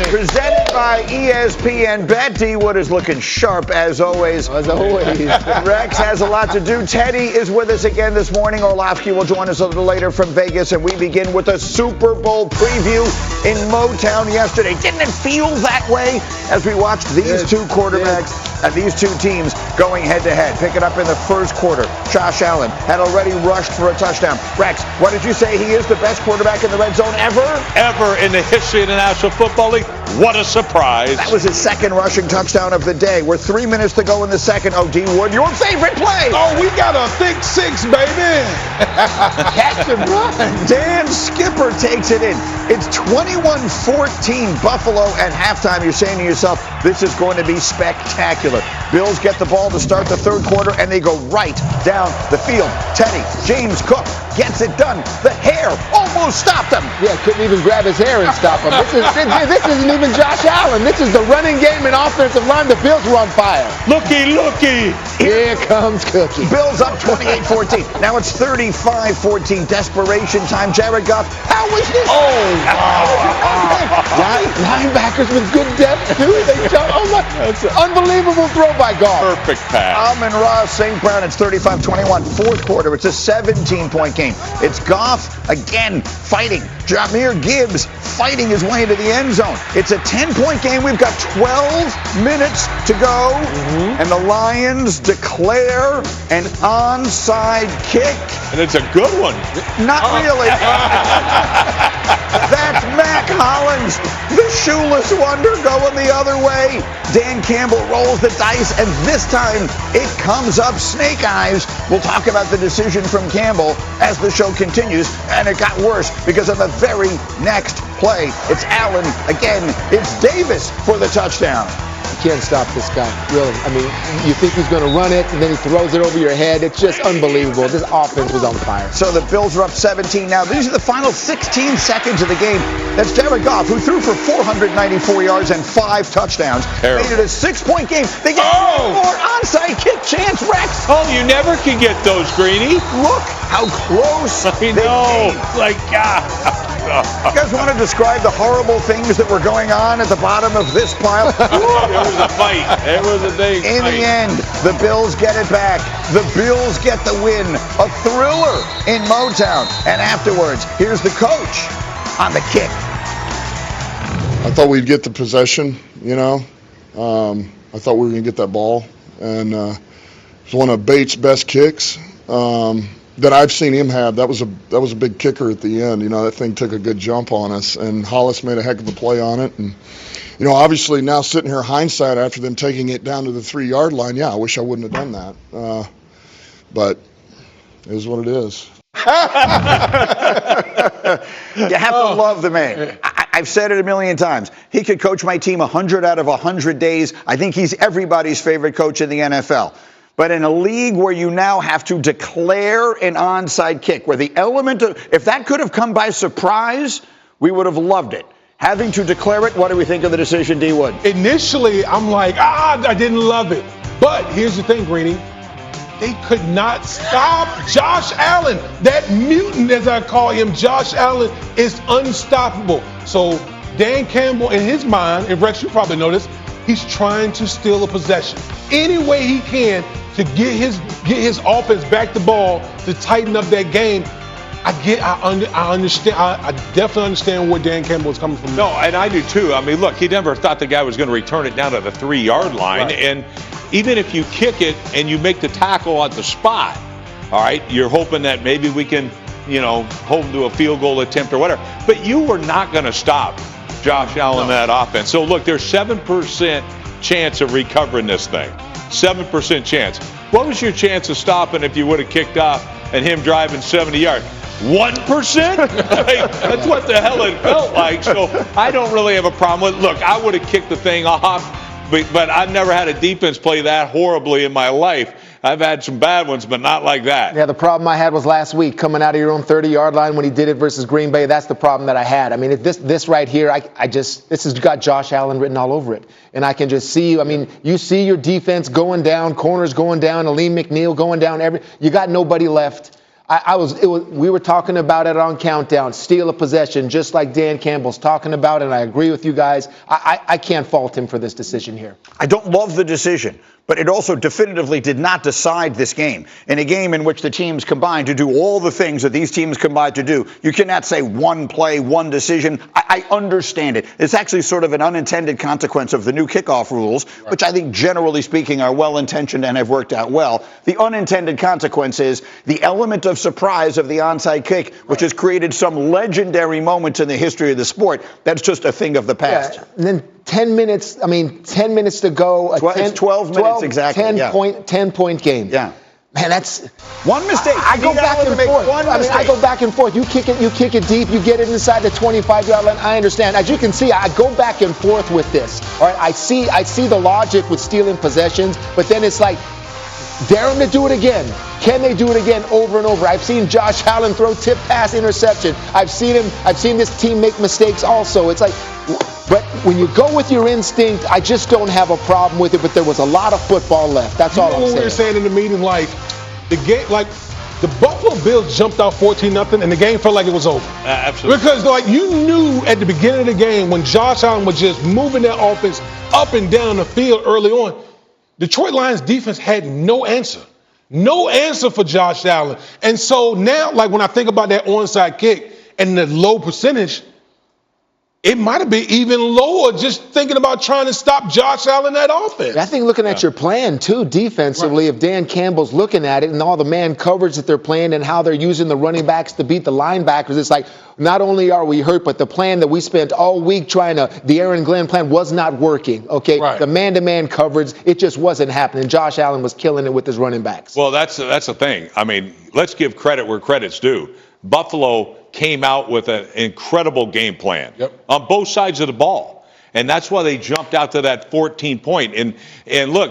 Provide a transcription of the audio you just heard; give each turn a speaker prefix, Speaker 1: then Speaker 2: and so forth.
Speaker 1: Presented by ESPN Bet. D Wood is looking sharp as always.
Speaker 2: As always.
Speaker 1: Rex has a lot to do. Teddy is with us again this morning. Orlovsky will join us a little later from Vegas, and we begin with a Super Bowl preview in Motown yesterday. Didn't it feel that way as we watched these two quarterbacks and these two teams going head-to-head? Pick it up in the first quarter. Josh Allen had already rushed for a touchdown. Rex, what did you say? He is the best quarterback in the red zone ever?
Speaker 3: Ever in the history of the National Football League. What a surprise.
Speaker 1: That was his second rushing touchdown of the day. We're 3 minutes to go in the second. Oh, D Wood, your favorite play.
Speaker 4: Oh, we got a thick six, baby.
Speaker 1: Catch and run. Dan Skipper takes it in. It's 21-14 Buffalo at halftime. You're saying to yourself, this is going to be spectacular. Bills get the ball to start the third quarter, and they go right down the field. Teddy, James Cook gets it done. The hair almost stopped him.
Speaker 2: Yeah, couldn't even grab his hair and stop him. This isn't even Josh Allen. This is the running game and offensive line. The Bills were on fire.
Speaker 3: Looky.
Speaker 2: Here comes Cookie.
Speaker 1: Bills up 28-14. Now it's 35-14. Desperation time. Jared Goff. How was this?
Speaker 2: Linebackers with good depth, too. They jump. Oh, my. That's an unbelievable throw by Goff.
Speaker 3: Perfect pass.
Speaker 1: Amon-Ra St. Brown. It's 35-21. Fourth quarter. It's a 17-point game. It's Goff again fighting. Jahmyr Gibbs fighting his way into the end zone. It's a 10-point game. We've got 12 minutes to go. And the Lions declare an onside kick.
Speaker 3: And it's a good one.
Speaker 1: Not really. That's Mac Hollins, the shoeless wonder, going the other way. Dan Campbell rolls the dice, and this time it comes up snake eyes. We'll talk about the decision from Campbell as the show continues, and it got worse because on the very next play, it's Allen again. It's Davis for the touchdown.
Speaker 2: You can't stop this guy, really. I mean, you think he's going to run it, and then he throws it over your head. It's just unbelievable. This offense was on fire.
Speaker 1: So the Bills are up 17 now. These are the final 16 seconds of the game. That's Jared Goff, who threw for 494 yards and 5 touchdowns.
Speaker 3: Terrible.
Speaker 1: Made it a 6-point game. They get one more onside kick chance, Rex.
Speaker 3: Oh, you never can get those, Greeny.
Speaker 1: Look how close
Speaker 3: I
Speaker 1: they
Speaker 3: know.
Speaker 1: came.
Speaker 3: Like, God.
Speaker 1: You guys want to describe the horrible things that were going on at the bottom of this pile?
Speaker 3: There was a fight. There was a big
Speaker 1: In
Speaker 3: fight.
Speaker 1: the end, the Bills get it back. The Bills get the win. A thriller in Motown. And afterwards, here's the coach on the kick.
Speaker 5: I thought we'd get the possession, you know. I thought we were going to get that ball. And it was one of Bates' best kicks that I've seen him have. That was a big kicker at the end. You know, that thing took a good jump on us. And Hollis made a heck of a play on it. And, you know, obviously now sitting here hindsight after them taking it down to the 3-yard line, yeah, I wish I wouldn't have done that. But it is what it is.
Speaker 1: You have to love the man. I've said it a million times. He could coach my team 100 out of 100 days. I think he's everybody's favorite coach in the NFL. But in a league where you now have to declare an onside kick, where the element of, if that could have come by surprise, we would have loved it. Having to declare it, what do we think of the decision, D. Wood?
Speaker 4: Initially, I'm like, I didn't love it. But here's the thing, Greeny. They could not stop Josh Allen. That mutant, as I call him, Josh Allen, is unstoppable. So Dan Campbell, in his mind, and Rex, you probably know this, he's trying to steal a possession. Any way he can to get his offense back the ball, to tighten up that game. I understand. I definitely understand where Dan Campbell is coming from.
Speaker 3: No, and I do too. I mean, look, he never thought the guy was going to return it down to the 3-yard line.
Speaker 4: Right.
Speaker 3: And even if you kick it and you make the tackle on the spot, all right, you're hoping that maybe we can, you know, hold him to a field goal attempt or whatever. But you were not going to stop Josh Allen in that offense. So, look, there's 7% chance of recovering this thing. 7% chance. What was your chance of stopping if you would have kicked off and him driving 70 yards? 1%? That's what the hell it felt like. So I don't really have a problem with it. Look, I would have kicked the thing off, but I've never had a defense play that horribly in my life. I've had some bad ones, but not like that.
Speaker 2: Yeah, the problem I had was last week, coming out of your own 30-yard line when he did it versus Green Bay. That's the problem that I had. I mean, this right here, this has got Josh Allen written all over it. And I can just see, I mean, you see your defense going down, corners going down, Aleem McNeil going down. You got nobody left. We were talking about it on Countdown, steal a possession, just like Dan Campbell's talking about, and I agree with you guys. I can't fault him for this decision here.
Speaker 1: I don't love the decision, but it also definitively did not decide this game. In a game in which the teams combined to do all the things that these teams combined to do, you cannot say one play, one decision. I understand it. It's actually sort of an unintended consequence of the new kickoff rules, which I think generally speaking are well-intentioned and have worked out well. The unintended consequence is the element of surprise of the onside kick, which has created some legendary moments in the history of the sport. That's just a thing of the past.
Speaker 2: Yeah, and then 10 minutes to go.
Speaker 1: It's 12 minutes exactly.
Speaker 2: 10-point game.
Speaker 1: Yeah.
Speaker 2: Man, that's
Speaker 1: one mistake.
Speaker 2: I go back and forth. I go back and forth. You kick it deep. You get it inside the 25-yard line. I understand. As you can see, I go back and forth with this. All right, I see the logic with stealing possessions, but then it's like, dare them to do it again. Can they do it again over and over? I've seen Josh Allen throw tip pass interception. I've seen this team make mistakes also. It's like, but when you go with your instinct, I just don't have a problem with it. But there was a lot of football left. That's all I'm saying.
Speaker 4: We were saying in the meeting, like the game, like the Buffalo Bills jumped out 14-0, and the game felt like it was over.
Speaker 3: Absolutely.
Speaker 4: Because like you knew at the beginning of the game when Josh Allen was just moving that offense up and down the field early on, Detroit Lions defense had no answer. No answer for Josh Allen. And so now, like when I think about that onside kick and the low percentage, it might have been even lower just thinking about trying to stop Josh Allen that offense.
Speaker 2: I think looking at your plan, too, defensively, right. If Dan Campbell's looking at it and all the man coverage that they're playing and how they're using the running backs to beat the linebackers, it's like not only are we hurt, but the plan that we spent all week the Aaron Glenn plan was not working, okay? Right. The man-to-man coverage, it just wasn't happening. Josh Allen was killing it with his running backs.
Speaker 3: Well, that's the thing. I mean, let's give credit where credit's due. Buffalo came out with an incredible game plan on both sides of the ball. And that's why they jumped out to that 14-point. And look,